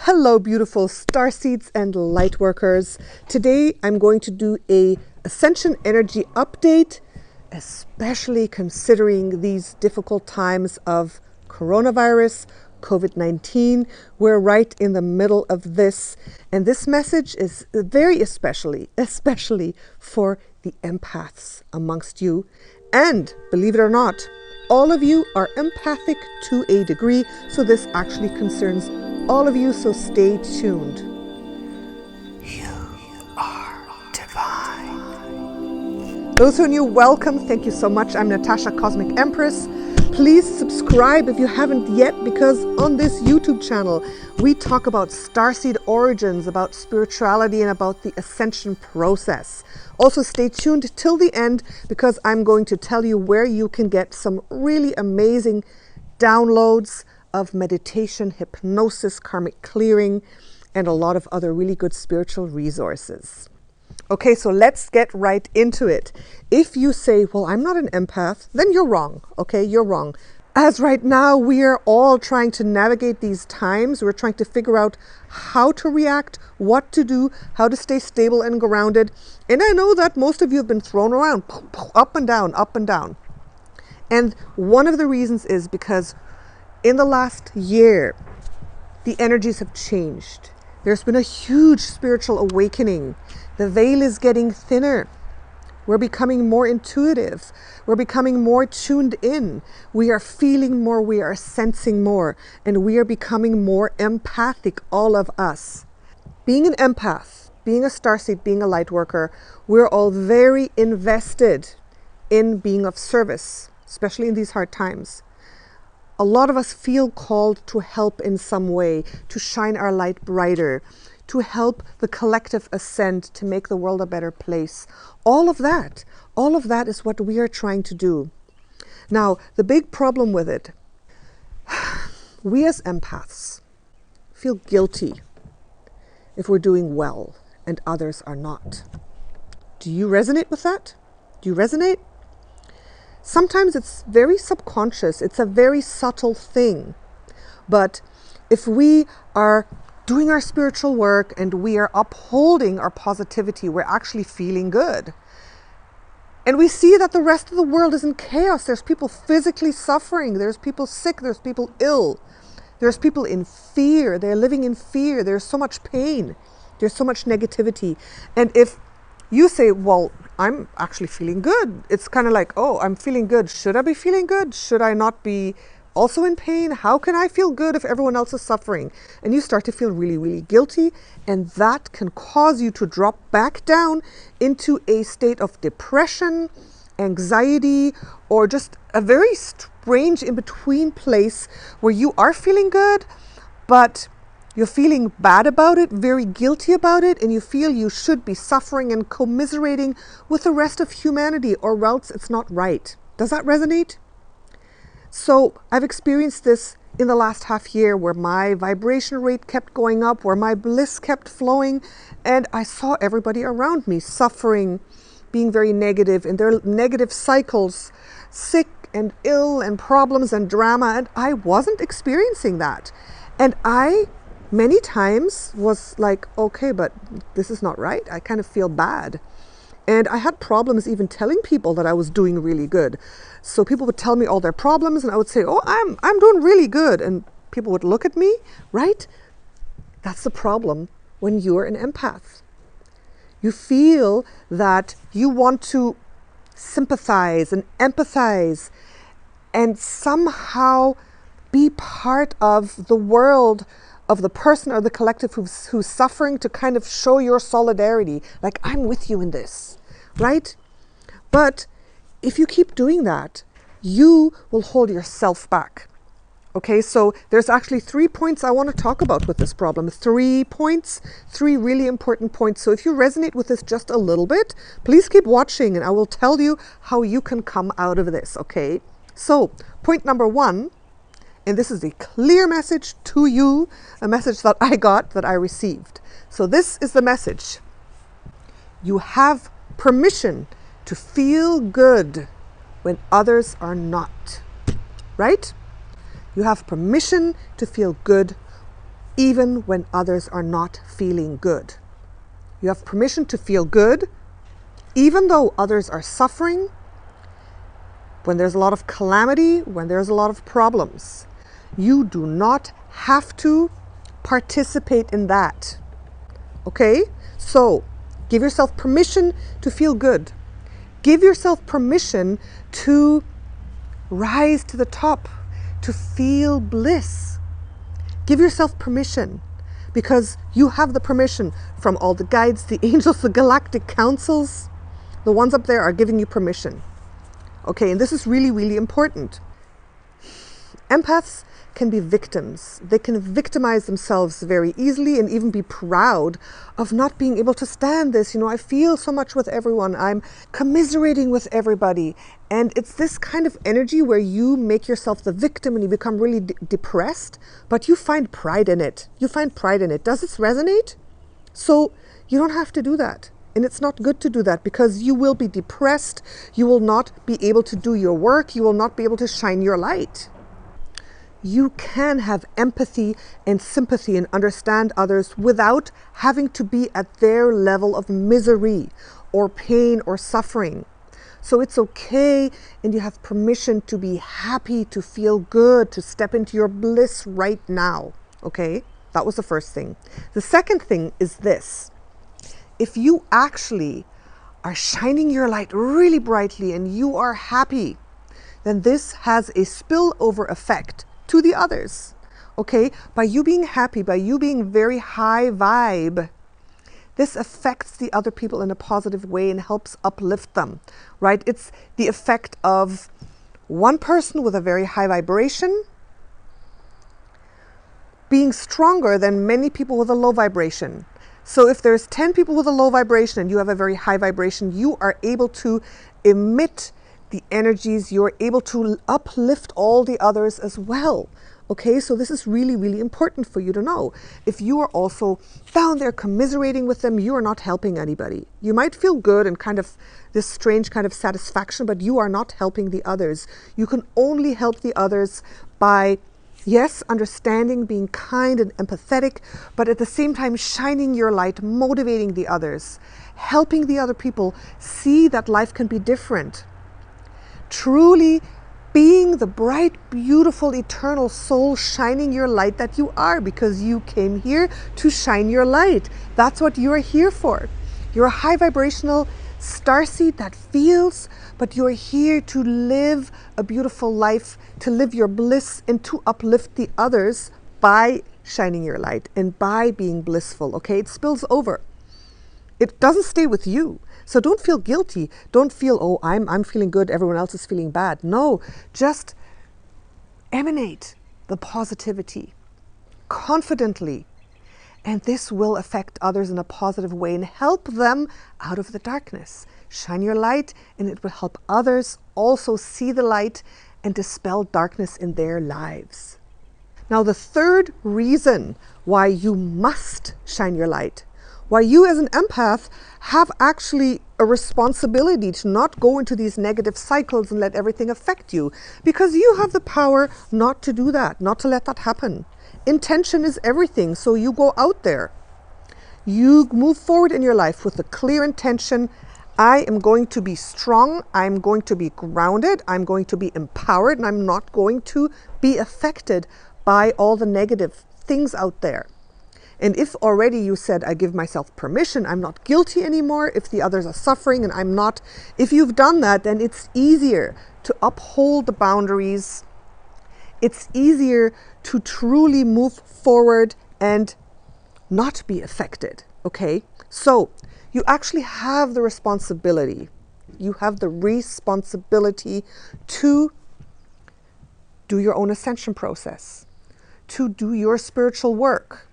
Hello, beautiful starseeds and lightworkers. Today, I'm going to do a Ascension Energy update, especially considering these difficult times of coronavirus, COVID-19. We're right in the middle of this, and this message is very especially for the empaths amongst you. And believe it or not, all of you are empathic to a degree, so this actually concerns all of you, so stay tuned. You are divine. Those who are new, welcome. Thank you so much. I'm Natasha, Cosmic Empress. Please subscribe if you haven't yet, because on this YouTube channel, we talk about starseed origins, about spirituality, and about the ascension process. Also, stay tuned till the end, because I'm going to tell you where you can get some really amazing downloads of meditation, hypnosis, karmic clearing, and a lot of other really good spiritual resources. Okay, so let's get right into it. If you say, well, I'm not an empath, then you're wrong. Okay, you're wrong. As right now, we are all trying to navigate these times. We're trying to figure out how to react, what to do, how to stay stable and grounded. And I know that most of you have been thrown around, up and down, up and down. And one of the reasons is because in the last year, the energies have changed. There's been a huge spiritual awakening. The veil is getting thinner. We're becoming more intuitive. We're becoming more tuned in. We are feeling more. We are sensing more. And we are becoming more empathic, all of us. Being an empath, being a starseed, being a light worker, we're all very invested in being of service, especially in these hard times. A lot of us feel called to help in some way, to shine our light brighter, to help the collective ascend, to make the world a better place. All of that is what we are trying to do. Now, the big problem with it, we as empaths feel guilty if we're doing well and others are not. Do you resonate with that? Do you resonate? Sometimes it's very subconscious. It's a very subtle thing. But if we are doing our spiritual work and we are upholding our positivity, we're actually feeling good. And we see that the rest of the world is in chaos. There's people physically suffering. There's people sick. There's people ill. There's people in fear. They're living in fear. There's so much pain. There's so much negativity. And if you say, well, I'm actually feeling good. It's kind of like, oh, I'm feeling good. Should I be feeling good? Should I not be also in pain? How can I feel good if everyone else is suffering? And you start to feel really, really guilty. And that can cause you to drop back down into a state of depression, anxiety, or just a very strange in-between place where you are feeling good, but you're feeling bad about it, very guilty about it, and you feel you should be suffering and commiserating with the rest of humanity, or else it's not right. Does that resonate? So I've experienced this in the last half year, where my vibration rate kept going up, where my bliss kept flowing, and I saw everybody around me suffering, being very negative in their negative cycles, sick and ill and problems and drama, and I wasn't experiencing that. And I many times was like, okay, but this is not right. I kind of feel bad. And I had problems even telling people that I was doing really good. So people would tell me all their problems and I would say, oh, I'm doing really good. And people would look at me, right? That's the problem when you're an empath. You feel that you want to sympathize and empathize and somehow be part of the world of the person or the collective who's suffering, to kind of show your solidarity, like, I'm with you in this, right? But if you keep doing that, you will hold yourself back. Okay, so there's actually 3 points I want to talk about with this problem. 3 points, 3 really important points. So if you resonate with this just a little bit, please keep watching and I will tell you how you can come out of this, okay? So point number 1, and this is a clear message to you, a message that I got, that I received. So this is the message. You have permission to feel good when others are not, right? You have permission to feel good even when others are not feeling good. You have permission to feel good, even though others are suffering, when there's a lot of calamity, when there's a lot of problems. You do not have to participate in that. Okay? So, give yourself permission to feel good. Give yourself permission to rise to the top, to feel bliss. Give yourself permission, because you have the permission from all the guides, the angels, the galactic councils. The ones up there are giving you permission. Okay, and this is really, really important. Empaths can be victims. They can victimize themselves very easily and even be proud of not being able to stand this. You know, I feel so much with everyone. I'm commiserating with everybody. And it's this kind of energy where you make yourself the victim and you become really depressed, but you find pride in it. You find pride in it. Does this resonate? So you don't have to do that. And it's not good to do that, because you will be depressed. You will not be able to do your work. You will not be able to shine your light. You can have empathy and sympathy and understand others without having to be at their level of misery or pain or suffering. So it's okay, and you have permission to be happy, to feel good, to step into your bliss right now. Okay? That was the first thing. The second thing is this. If you actually are shining your light really brightly and you are happy, then this has a spillover effect to the others. Okay? By you being happy, by you being very high vibe, this affects the other people in a positive way and helps uplift them, right? It's the effect of one person with a very high vibration being stronger than many people with a low vibration. So if there's 10 people with a low vibration and you have a very high vibration, you are able to emit the energies, you're able to uplift all the others as well. Okay, so this is really, really important for you to know. If you are also down there commiserating with them, you are not helping anybody. You might feel good and kind of this strange kind of satisfaction, but you are not helping the others. You can only help the others by, yes, understanding, being kind and empathetic, but at the same time shining your light, motivating the others, helping the other people see that life can be different. Truly being the bright, beautiful, eternal soul, shining your light that you are, because you came here to shine your light. That's what you are here for. You're a high vibrational starseed that feels, but you're here to live a beautiful life, to live your bliss and to uplift the others by shining your light and by being blissful. Okay, it spills over. It doesn't stay with you. So don't feel guilty. Don't feel, oh, I'm feeling good, everyone else is feeling bad. No, just emanate the positivity confidently. And this will affect others in a positive way and help them out of the darkness. Shine your light, and it will help others also see the light and dispel darkness in their lives. Now, the third reason why you must shine your light, why you as an empath have actually a responsibility to not go into these negative cycles and let everything affect you, because you have the power not to do that, not to let that happen. Intention is everything, so you go out there. You move forward in your life with a clear intention. I am going to be strong, I'm going to be grounded, I'm going to be empowered, and I'm not going to be affected by all the negative things out there. And if already you said, I give myself permission, I'm not guilty anymore, if the others are suffering and I'm not, if you've done that, then it's easier to uphold the boundaries. It's easier to truly move forward and not be affected, okay? So you actually have the responsibility. You have the responsibility to do your own ascension process, to do your spiritual work,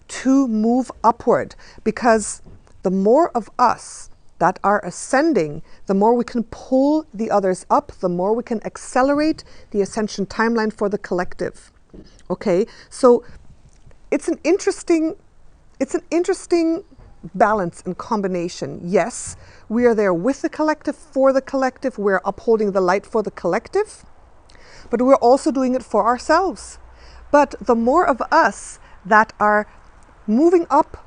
to move upward, because the more of us that are ascending, the more we can pull the others up, the more we can accelerate the ascension timeline for the collective. Okay, so it's an interesting balance and combination. Yes, we are there with the collective, for the collective, we're upholding the light for the collective, but we're also doing it for ourselves. But the more of us that are moving up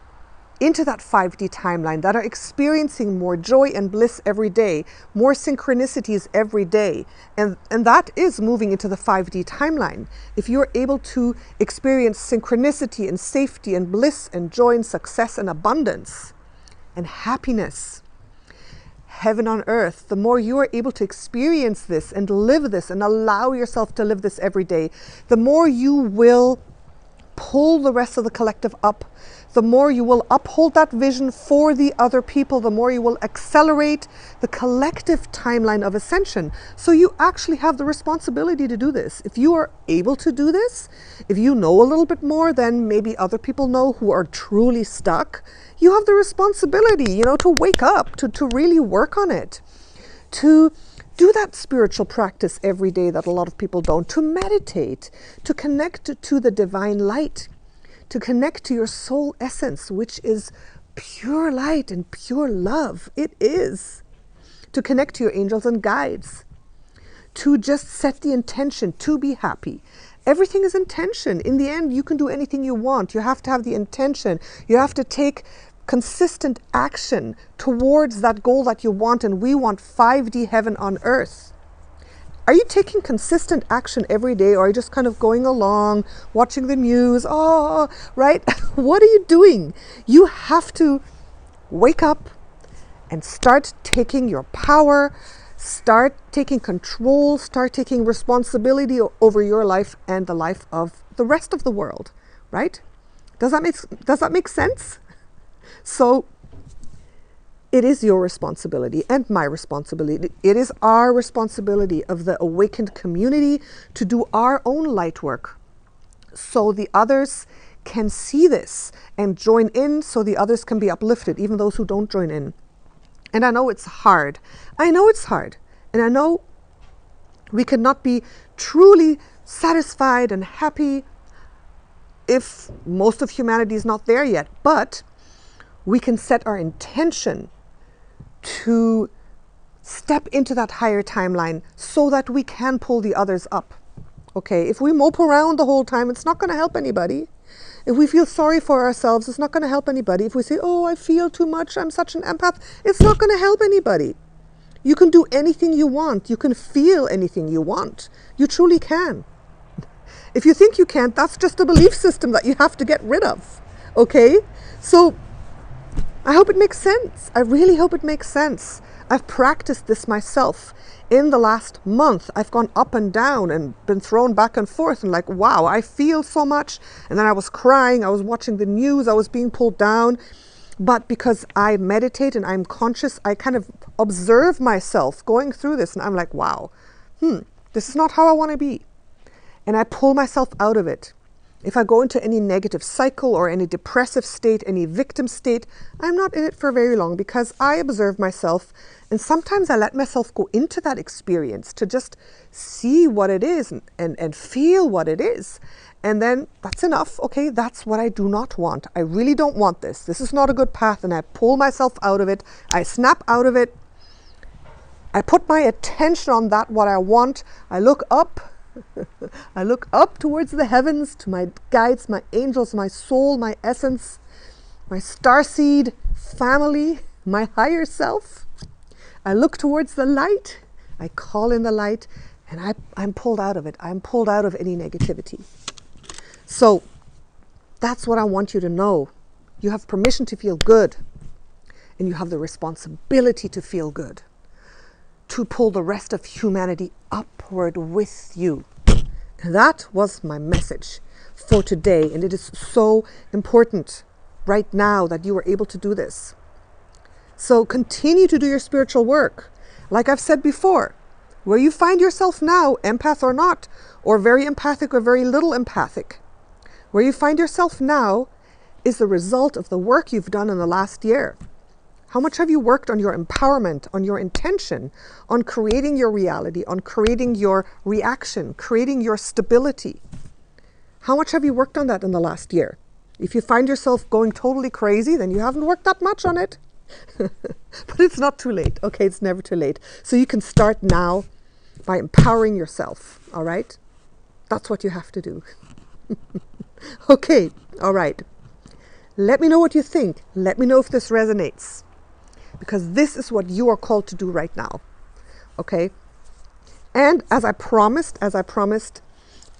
into that 5D timeline, that are experiencing more joy and bliss every day, more synchronicities every day. And that is moving into the 5D timeline. If you're able to experience synchronicity and safety and bliss and joy and success and abundance and happiness, heaven on earth, the more you are able to experience this and live this and allow yourself to live this every day, the more you will pull the rest of the collective up, the more you will uphold that vision for the other people, the more you will accelerate the collective timeline of ascension. So you actually have the responsibility to do this. If you are able to do this, if you know a little bit more than maybe other people know who are truly stuck, you have the responsibility, you know, to wake up, to really work on it, to do that spiritual practice every day that a lot of people don't, to meditate, to connect to the divine light, to connect to your soul essence, which is pure light and pure love. It is. To connect to your angels and guides, to just set the intention to be happy. Everything is intention. In the end, you can do anything you want. You have to have the intention. You have to take consistent action towards that goal that you want, and we want 5D heaven on earth. Are you taking consistent action every day, or are you just kind of going along, watching the news? Oh, right? What are you doing? You have to wake up and start taking your power, start taking control, start taking responsibility over your life and the life of the rest of the world, right? Does that make sense? So it is your responsibility and my responsibility. It is our responsibility of the awakened community to do our own light work so the others can see this and join in, so the others can be uplifted, even those who don't join in. And I know it's hard. I know it's hard. And I know we cannot be truly satisfied and happy if most of humanity is not there yet. But we can set our intention to step into that higher timeline so that we can pull the others up. Okay, if we mope around the whole time, it's not going to help anybody. If we feel sorry for ourselves, it's not going to help anybody. If we say, oh, I feel too much, I'm such an empath, it's not going to help anybody. You can do anything you want. You can feel anything you want. You truly can. If you think you can't, that's just a belief system that you have to get rid of. Okay? So I hope it makes sense. I really hope it makes sense. I've practiced this myself. In the last month, I've gone up and down and been thrown back and forth and like, wow, I feel so much. And then I was crying, I was watching the news, I was being pulled down. But because I meditate and I'm conscious, I kind of observe myself going through this and I'm like, wow, this is not how I want to be. And I pull myself out of it. If I go into any negative cycle or any depressive state, any victim state, I'm not in it for very long because I observe myself, and sometimes I let myself go into that experience to just see what it is and feel what it is. And then that's enough. Okay, that's what I do not want. I really don't want this. This is not a good path, and I pull myself out of it. I snap out of it. I put my attention on that, what I want. I look up. I look up towards the heavens, to my guides, my angels, my soul, my essence, my starseed family, my higher self. I look towards the light. I call in the light, and I'm pulled out of it. I'm pulled out of any negativity. So that's what I want you to know. You have permission to feel good, and you have the responsibility to feel good, to pull the rest of humanity upward with you. That was my message for today, and it is so important right now that you are able to do this. So continue to do your spiritual work. Like I've said before, where you find yourself now, empath or not, or very empathic or very little empathic, where you find yourself now is the result of the work you've done in the last year. How much have you worked on your empowerment, on your intention, on creating your reality, on creating your reaction, creating your stability? How much have you worked on that in the last year? If you find yourself going totally crazy, then you haven't worked that much on it. But it's not too late. Okay, it's never too late. So you can start now by empowering yourself, all right? That's what you have to do. Okay, all right. Let me know what you think. Let me know if this resonates, because this is what you are called to do right now. Okay? And as I promised,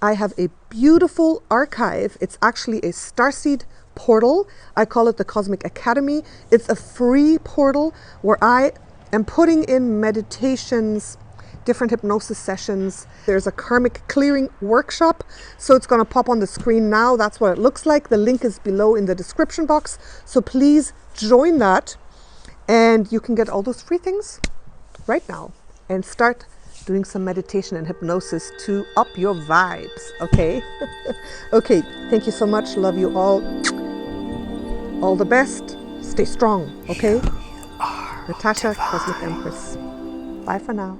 I have a beautiful archive. It's actually a Starseed portal. I call it the Cosmic Academy. It's a free portal where I am putting in meditations, different hypnosis sessions. There's a Karmic Clearing Workshop, so it's going to pop on the screen now. That's what it looks like. The link is below in the description box. So please join that, and you can get all those free things right now and start doing some meditation and hypnosis to up your vibes, okay? Okay, thank you so much. Love you all. All the best. Stay strong, okay? Natasha, Cosmic Empress. Bye for now.